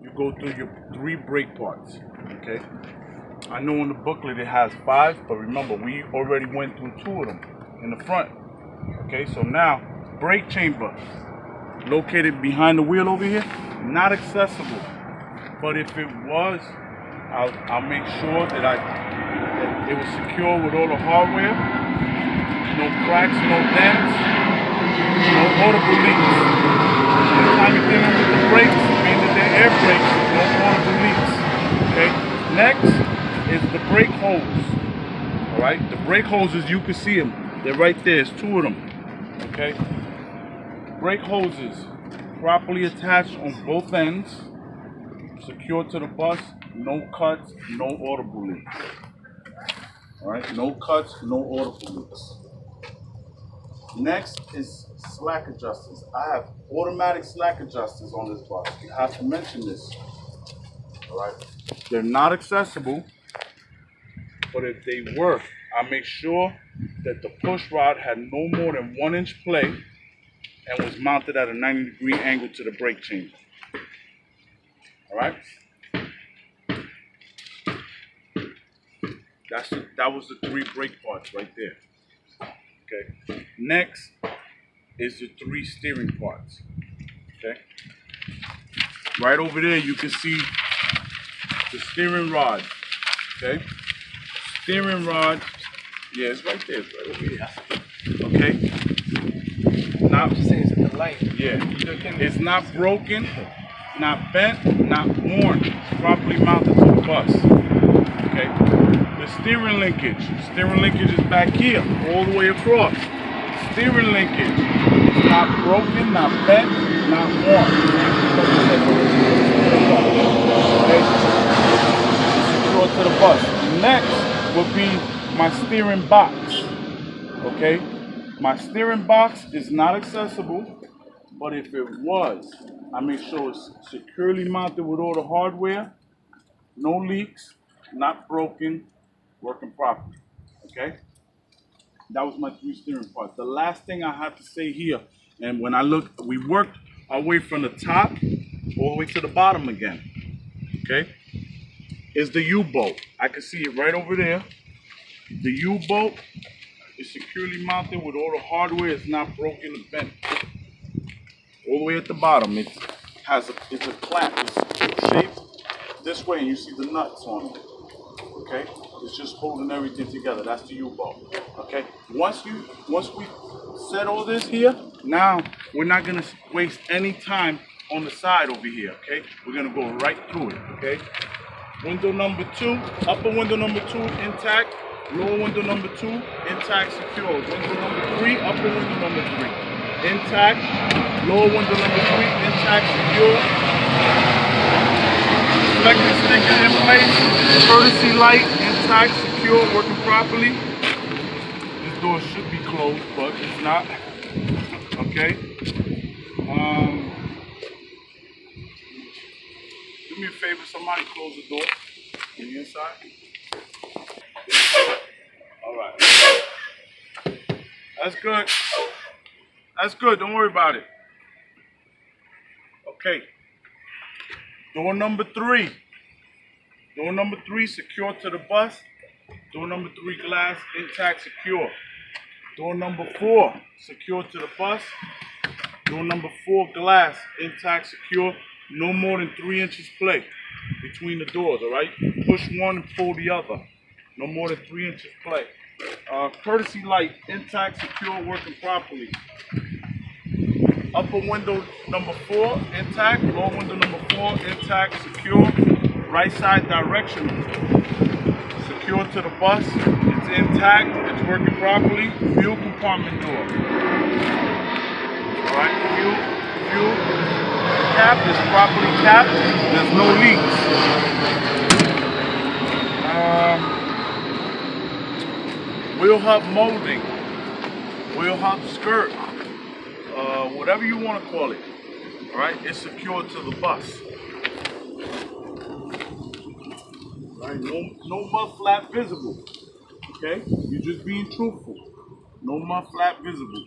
you go through your 3 brake parts. Okay. I know in the booklet it has 5, but remember we already went through 2 of them in the front. Okay, so now brake chamber located behind the wheel over here, not accessible. But if it was, I'll make sure that it was secure with all the hardware, no cracks, no dents, no audible leaks. Anytime you're dealing with the brakes, meaning that they're air brakes, no audible leaks. Okay. Next is the brake hose. All right. The brake hoses, you can see them. They're right there. There's 2 of them. Okay. Brake hoses properly attached on both ends, secured to the bus, no cuts, no audible leaks. All right, no cuts, no audible leaks. Next is slack adjusters. I have automatic slack adjusters on this bus. I have to mention this. All right, they're not accessible, but if they were, I make sure that the push rod had no more than 1-inch play and was mounted at a 90-degree angle to the brake chamber. All right. That was the 3 brake parts right there. Okay. Next is the 3 steering parts. Okay. Right over there, you can see the steering rod. Okay. Steering rod. Yeah, it's right there. It's right over here. Okay. Not just saying it's the light. Yeah. It's not broken, not bent, not worn. Properly mounted to the bus. Okay. The steering linkage. Steering linkage is back here, all the way across. Steering linkage is not broken, not bent, not worn. Okay. Secure to the bus. Next would be my steering box. Okay. My steering box is not accessible, but if it was, I make sure it's securely mounted with all the hardware, no leaks, not broken, working properly. Okay? That was my 3 steering parts. The last thing I have to say here, and when I look, we worked our way from the top all the way to the bottom again. Okay? Is the U-bolt. I can see it right over there. The U-bolt is securely mounted with all the hardware. It's not broken or bent. All the way at the bottom, it's a clamp. It's shaped this way, and you see the nuts on it. Okay, it's just holding everything together. That's the U-bolt. Okay, once we set all this here, now we're not gonna waste any time on the side over here. Okay, we're gonna go right through it. Okay, window number 2, upper window number 2 intact. Lower window number 2, intact, secure. Window number 3, upper window number 3, intact. Lower window number 3, intact, secure. Reflector sticker in place. Courtesy light, intact, secure, working properly. This door should be closed, but it's not. Okay. Do me a favor, somebody close the door on the inside. All right. That's good. That's good. Don't worry about it. Okay. Door number 3. Door number 3 secure to the bus. Door number 3 glass intact, secure. Door number 4 secure to the bus. Door number 4 glass intact, secure. No more than 3 inches play between the doors. All right. Push one and pull the other. No more than 3 inches play. Courtesy light, intact, secure, working properly. Upper window number 4, intact. Lower window number 4, intact, secure. Right side directional. Secure to the bus. It's intact. It's working properly. Fuel compartment door. Alright, fuel cap is properly capped. There's no leaks. Wheel hub molding, wheel hub skirt, whatever you want to call it. All right, it's secured to the bus. All right, no mud flap visible. Okay, you're just being truthful. No mud flap visible.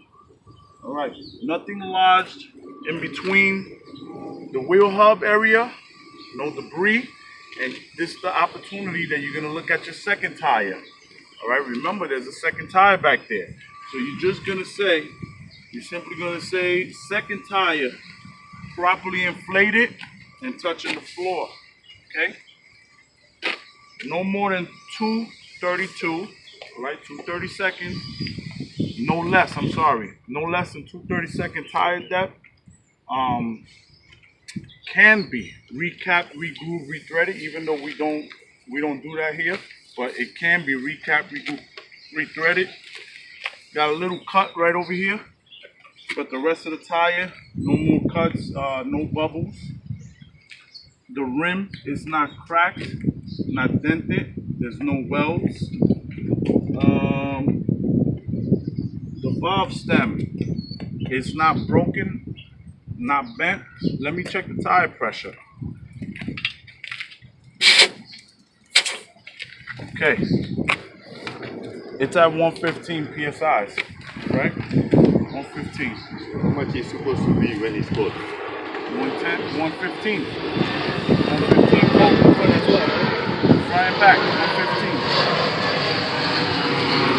All right, nothing lodged in between the wheel hub area no debris, and this is the opportunity that you're gonna look at your second tire. All right, remember there's a second tire back there. So you're simply gonna say second tire properly inflated and touching the floor. Okay? No more than 232, all right, 230 seconds. No less, I'm sorry. No less than 232 tire depth. Can be recapped, regrooved, rethreaded, even though we don't do that here, but it can be recapped, regrooved, rethreaded. Got a little cut right over here, but the rest of the tire, no more cuts, no bubbles. The rim is not cracked, not dented. There's no welds. The valve stem is not broken, not bent. Let me check the tire pressure. Okay, it's at 115 psi, right? 115. How much is supposed to be when it's cold? 110, 115. 115 cold when it's cold. Front and back, 115.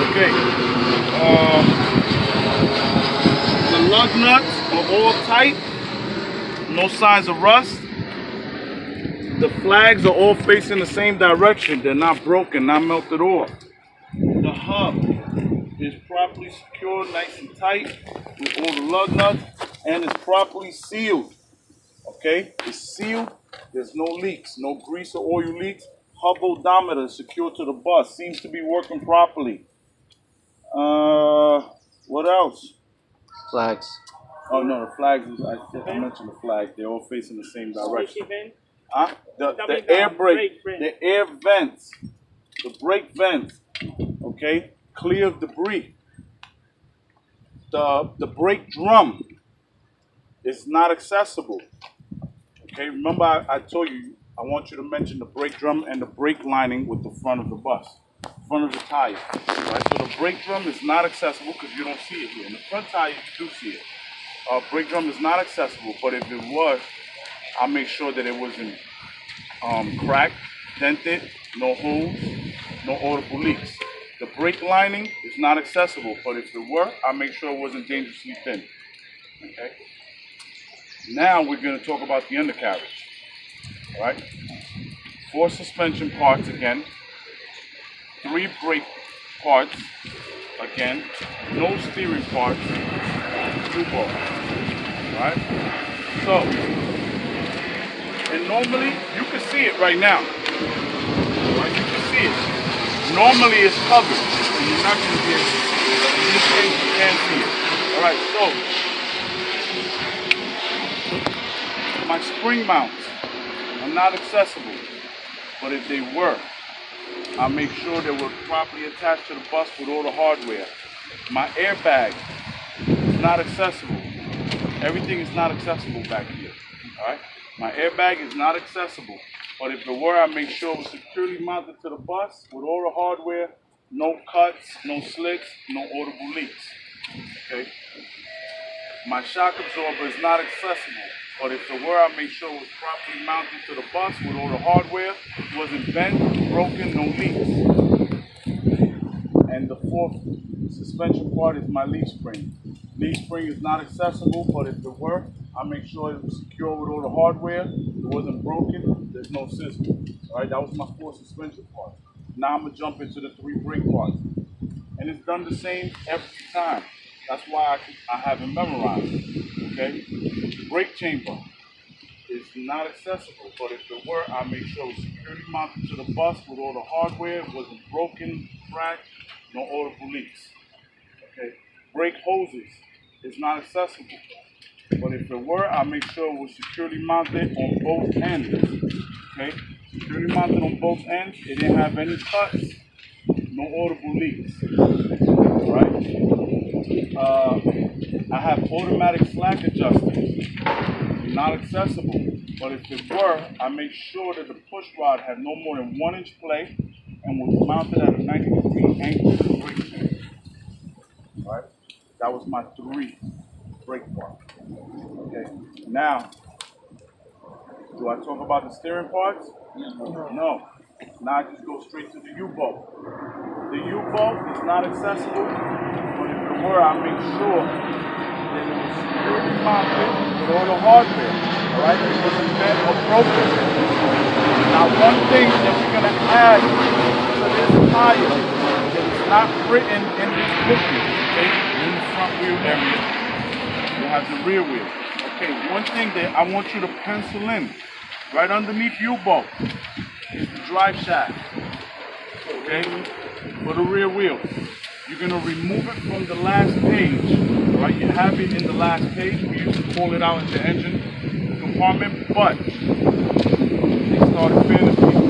Okay. The lug nuts are all tight. No signs of rust. The flags are all facing the same direction. They're not broken, not melted off. The hub is properly secured, nice and tight with all the lug nuts, and it's properly sealed. Okay, it's sealed. There's no leaks, no grease or oil leaks. Hub odometer secured to the bus, seems to be working properly. What else? Flags. Oh no, the flags. I mentioned the flags. They're all facing the same direction. The air brake, the air vents, the brake vents. Okay, clear of debris. The brake drum is not accessible. Okay, remember I told you I want you to mention the brake drum and the brake lining with the front of the bus, front of the tire. Right, so the brake drum is not accessible because you don't see it here. In the front tire you do see it. Brake drum is not accessible, but if it was, I'll make sure that it wasn't cracked, dented, no holes, no audible leaks. The brake lining is not accessible, but if it were, I'll make sure it wasn't dangerously thin. Okay. Now we're going to talk about the undercarriage. All right. 4 suspension parts again. 3 brake parts again. No steering parts. 2 bolts. All right. So, and normally you can see it right now. All right. You can see it. Normally it's covered, and you're not going to be able to see it. In this case, you can see it. All right. So, my spring mounts are not accessible, but if they were, I'll make sure they were properly attached to the bus with all the hardware. My airbag is not accessible. Everything is not accessible back here. All right. My airbag is not accessible, but if it were, I'll make sure it was securely mounted to the bus with all the hardware, no cuts, no slits, no audible leaks. Okay. My shock absorber is not accessible, but if it were, I'll make sure it was properly mounted to the bus with all the hardware, wasn't bent, broken, no leaks. And the 4th suspension part is my leaf spring. Leaf spring is not accessible, but if it were, I'll make sure it was secure with all the hardware, it wasn't broken, there's no sizzle. All right, that was my 4 suspension parts. Now I'm gonna jump into the 3 brake parts. And it's done the same every time. That's why I have it memorized. Okay? Brake chamber is not accessible, but if it were, I'll make sure it was securely mounted to the bus with all the hardware, it wasn't broken, cracked, no audible leaks. Okay? Brake hoses is not accessible, but if it were, I'll make sure it was securely mounted on both ends. Okay? Securely mounted on both ends, it didn't have any cuts, no audible leaks. Right? I have automatic slack adjusters, not accessible, but if it were, I make sure that the push rod had no more than 1 inch play and was mounted at a 90-degree angle to the brake pin. Right? That was my 3 brake parts. Okay. Now, Do I talk about the steering parts? No. Now I just go straight to the U-bolt. The U-bolt is not accessible, but if it were, I make sure that it was securely mounted with all the hardware. Alright? It wasn't bent or broken. Now one thing that we're going to add to this tire that is not written in this booklet, okay, in the front wheel area, it has the rear wheel. Okay, one thing that I want you to pencil in, right underneath U-bolt, is the drive shaft, okay, for the rear wheel. You're going to remove it from the last page, right? You have it in the last page. We used to pull it out in the engine compartment, but they started failing people,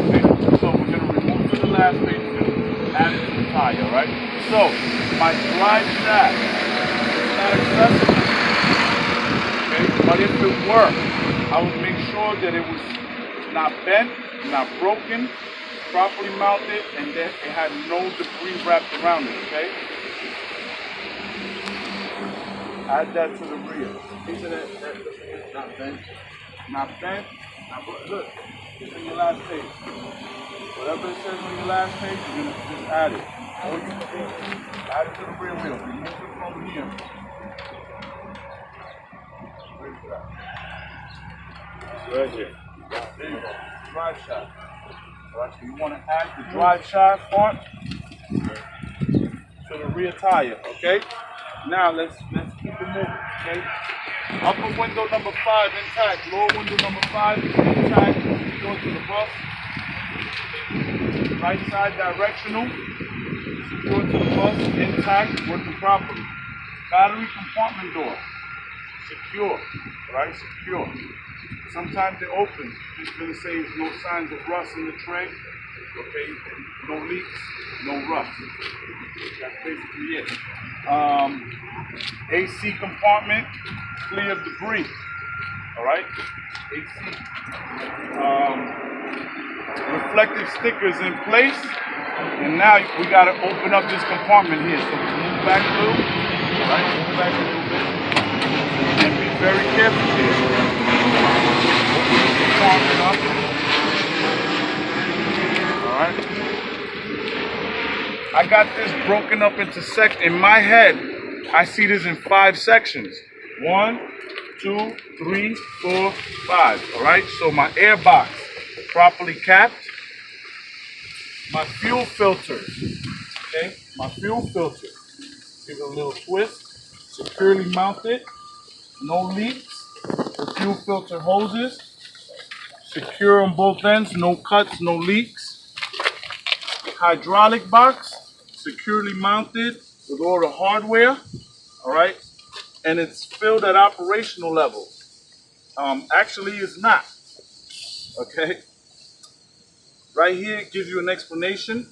okay? So we're going to remove it from the last page and add it to the tire, right? So my drive shaft is not accessible, okay? But if it were, I would make sure that it was not bent, not broken, properly mounted, and that it had no debris wrapped around it, okay? Add that to the rear. These are that not bent. Not bent. Look, it's on your last page. Whatever it says on your last page, you're going to just add it. Or you can add it to the rear wheel. Remove it from here. Where's that? Right here. There you go. Drive shaft. Alright, so you want to add the drive shaft part to the rear tire, okay? Now let's keep it moving, okay? Upper window number 5 intact, lower window number 5 intact, secure to the bus. Right side directional, secure to the bus, intact, working properly. Battery compartment door, secure, right? Secure. Sometimes it opens. It's going to say there's no signs of rust in the tray. Okay, no leaks, no rust. That's basically it. AC compartment, clear of debris. All right, AC. Reflective stickers in place, and now we got to open up this compartment here. So move back a little. All right, move back a little bit, and be very careful here. Up. Alright. I got this broken up into in my head, I see this in 5 sections. 1, 2, 3, 4, 5. Alright, so my air box properly capped. My fuel filters. Okay, my fuel filter. Give it a little twist. Securely mounted. No leaks. The fuel filter hoses. Secure on both ends, no cuts, no leaks. Hydraulic box, securely mounted with all the hardware, all right? And it's filled at operational level. Actually, it's not, okay? Right here, it gives you an explanation.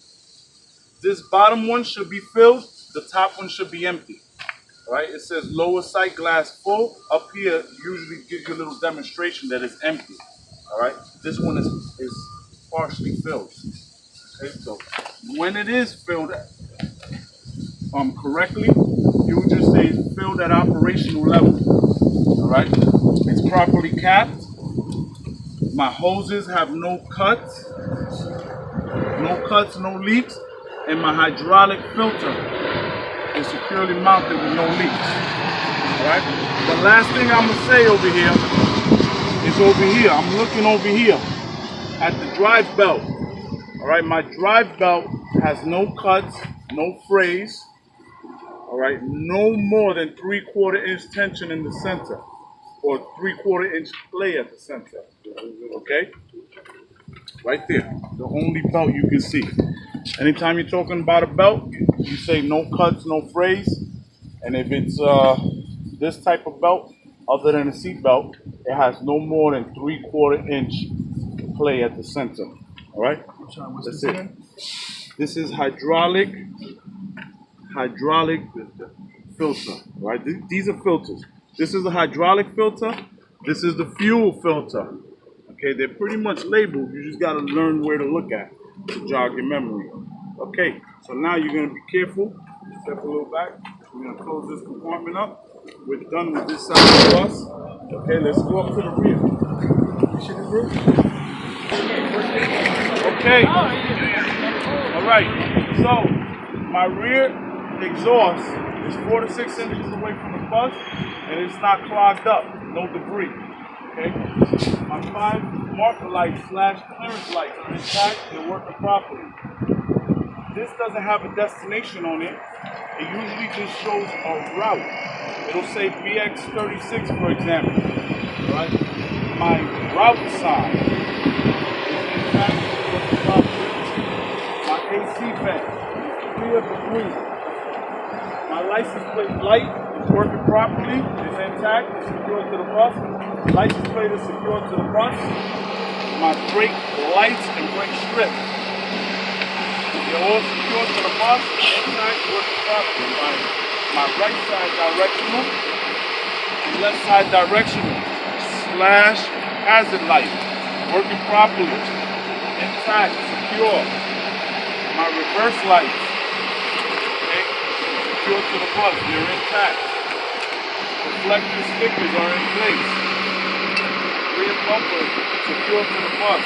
This bottom one should be filled, the top one should be empty, all right? It says lower sight glass full. Up here, usually gives you a little demonstration that it's empty. All right, this one is partially filled. Okay, so when it is filled correctly, you would just say it's filled at operational level. All right, it's properly capped. My hoses have no cuts, no leaks, and my hydraulic filter is securely mounted with no leaks. All right, the last thing I'm gonna say over here is over here. I'm looking over here at the drive belt. All right, my drive belt has no cuts, no frays. All right, no more than 3/4 inch tension in the center, or 3/4 inch play at the center. Okay, right there, the only belt you can see. Anytime you're talking about a belt, you say no cuts, no frays, and if it's this type of belt, other than a seat belt, it has no more than 3/4 inch play at the center. All right, that's it. This is hydraulic filter. Right, these are filters. This is a hydraulic filter. This is the fuel filter. Okay, they're pretty much labeled. You just got to learn where to look at to jog your memory. Okay, so now you're going to be careful. Step a little back. We're going to close this compartment up. We're done with this side of the bus. Okay, let's go up to the rear. Okay. All right. So my rear exhaust is 4 to 6 inches away from the bus, and it's not clogged up. No debris. Okay. My 5 marker lights / clearance lights are intact. They're working properly. This doesn't have a destination on it. It usually just shows a route. It'll say BX36, for example. All right. My route sign is intact. Working properly. My AC vent is clear of debris. My license plate light is working properly. It's intact. It's secured to the bus. License plate is secured to the bus. My brake lights and brake strips, they're all secured to the bus. Intact, working properly. My right side directional and left side directional / hazard light working properly. Intact, secure. My reverse lights, okay, secured to the bus. They're intact. Reflective stickers are in place. Rear bumper secured to the bus.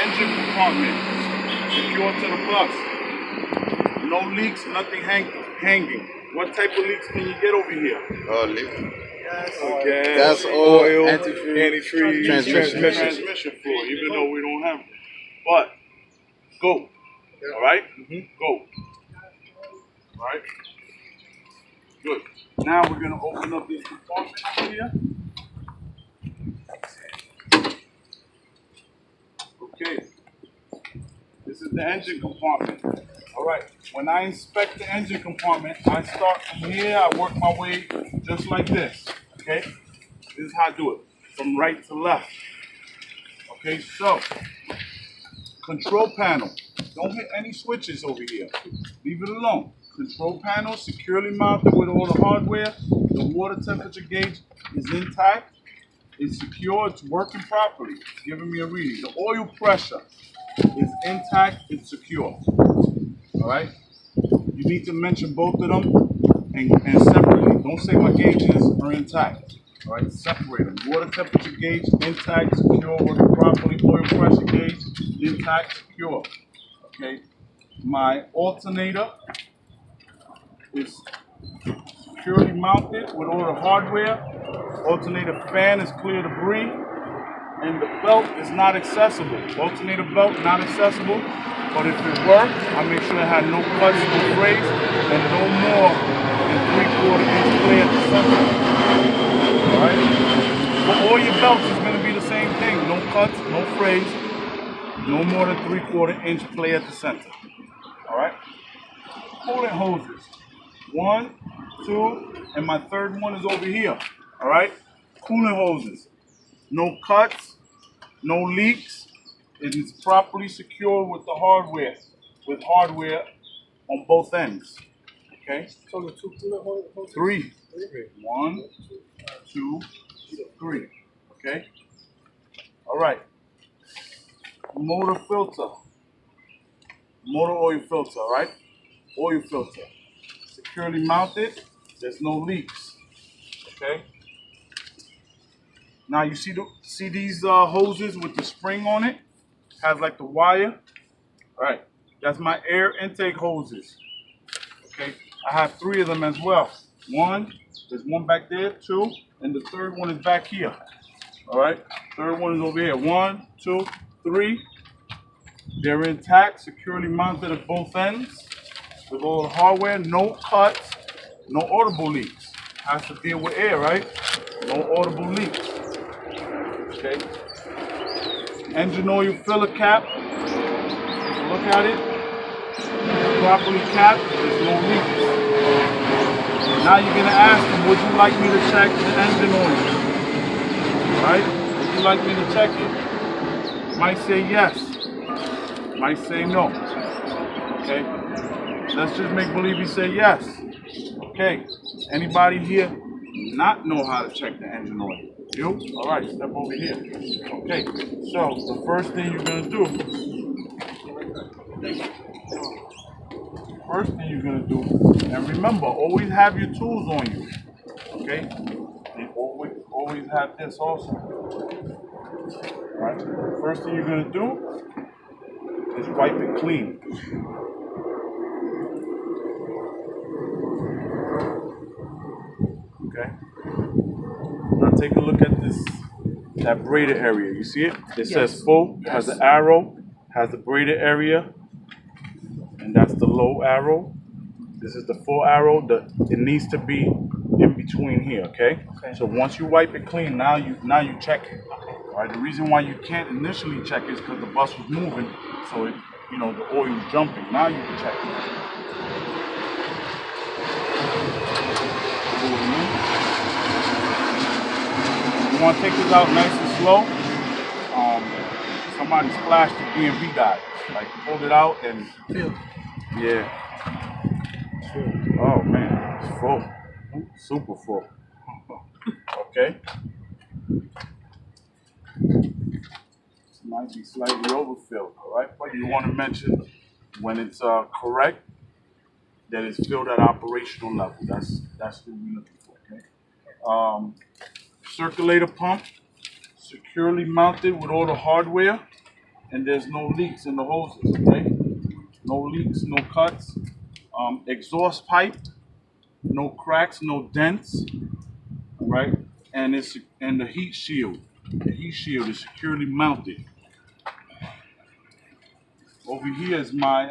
Engine compartment secured to the bus. No leaks, nothing hanging. What type of leaks can you get over here? Leak. Okay. Gas, oil, antifreeze, transmission fluid, even though we don't have it. But go. All right? Go. All right? Good. Now we're going to open up this compartment over here. Okay. This is the engine compartment. All right. When I inspect the engine compartment, I start from here. I work my way just like this. Okay. This is how I do it, from right to left. Okay. So, control panel. Don't hit any switches over here. Leave it alone. Control panel securely mounted with all the hardware. The water temperature gauge is intact. It's secure. It's working properly. It's giving me a reading. The oil pressure is intact. It's secure. All right. You need to mention both of them and separately. Don't say my gauges are intact. All right. Separate them. Water temperature gauge intact, secure, working properly. Oil pressure gauge intact, secure. Okay. My alternator is securely mounted with all the hardware. Alternator fan is clear debris, and the belt is not accessible. Alternator belt not accessible, but if it were, I make sure it had no cuts, no frays, and no more than 3/4 inch play at the center. All right. For all your belts, it's going to be the same thing. No cuts, no frays, no more than 3/4 inch play at the center. All right. Coolant hoses. 1, 2, and my third one is over here. All right. Coolant hoses. No cuts, no leaks. It is properly secured with the hardware, on both ends. Okay. So the 2 coolant hoses? 3. 1, 2, 3. Okay. All right. Motor filter. Motor oil filter. All right. Oil filter. Securely mounted. There's no leaks. Okay. Now you see these hoses with the spring on it? Has like the wire. All right. That's my air intake hoses. Okay. I have 3 of them as well. 1, there's one back there, 2, and the third one is back here. All right. Third one is over here. 1, 2, 3. They're intact, securely mounted at both ends with all the hardware. No cuts, no audible leaks. Has to deal with air, right? No audible leaks. Okay. Engine oil filler cap. Take a look at it. Properly capped. There's no leaks. Now you're gonna ask them, would you like me to check the engine oil? Right? Would you like me to check it? Might say yes. Might say no. Okay. Let's just make believe you say yes. Okay. Anybody here not know how to check the engine oil? You? All right, step over here. Okay, so the first thing you're gonna do, and remember, always have your tools on you. Okay, and always have this also. Right? First thing you're gonna do is wipe it clean. Okay. Now take a look at that braided area. You see it? It says full, has the arrow, has the braided area, and that's the low arrow. This is the full arrow. It needs to be in between here, okay? So once you wipe it clean, now you check it. All right. The reason why you can't initially check is because the bus was moving, so the oil was jumping. Now you can check it. You want to take this out nice and slow. Somebody splashed the DMV guy. Like pulled it out and yeah. Oh man, it's full. Super full. Okay. Might be slightly overfilled, all right? But you want to mention when it's correct that it's filled at operational level. That's what we're looking for, okay? Circulator pump, securely mounted with all the hardware, and there's no leaks in the hoses, okay? No leaks, no cuts. Exhaust pipe, no cracks, no dents, all right? And the heat shield. The heat shield is securely mounted. Over here is my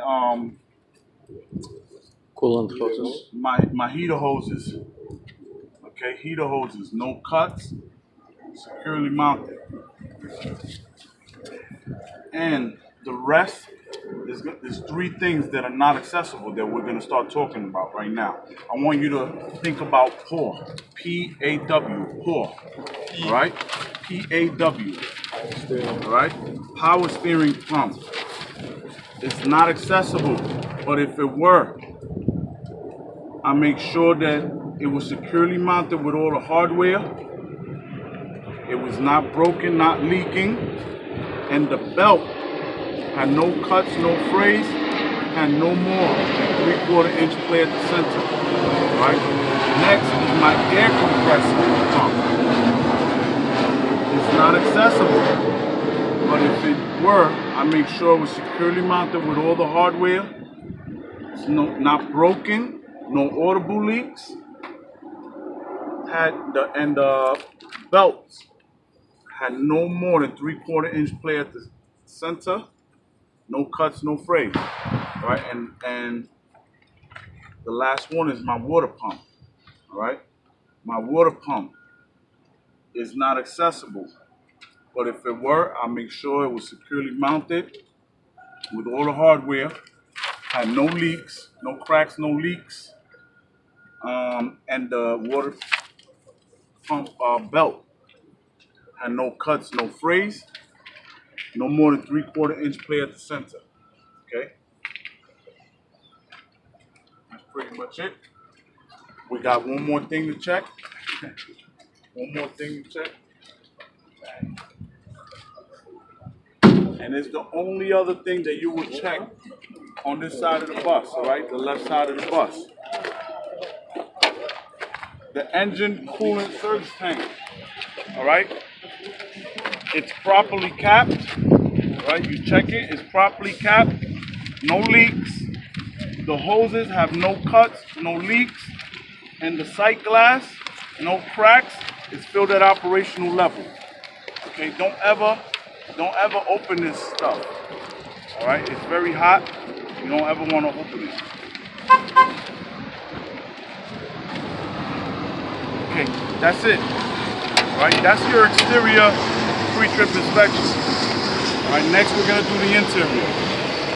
coolant hoses. My heater hoses. Okay, heater hoses, no cuts, securely mounted. And the rest there's three things that are not accessible that we're gonna start talking about right now. I want you to think about PAW, P-A-W, PAW, all right? P-A-W, all right? Power steering pump. It's not accessible, but if it were, I make sure that it was securely mounted with all the hardware. It was not broken, not leaking, and the belt had no cuts, no frays, had no more than 3/4 inch play at the center. Right? Next is my air compressor pump. It's not accessible, but if it were, I make sure it was securely mounted with all the hardware. It's not broken, no audible leaks. The belts had no more than 3/4 inch play at the center. No cuts, no frays, all right? And the last one is my water pump, all right? My water pump is not accessible, but if it were, I'll make sure it was securely mounted with all the hardware, had no leaks, no cracks, no leaks, and the water pump belt had no cuts, no frays, no more than 3/4 inch play at the center. Okay? That's pretty much it. We got one more thing to check. One more thing to check. And it's the only other thing that you would check on this side of the bus, all right? The left side of the bus. The engine coolant surge tank, all right? It's properly capped, right? You check it, it's properly capped, no leaks. The hoses have no cuts, no leaks, and the sight glass, no cracks. It's filled at operational level. Okay, don't ever open this stuff. All right, it's very hot. You don't ever want to open it. Okay, that's it. All right, that's your exterior pre-trip inspection. All right, next we're gonna do the interior.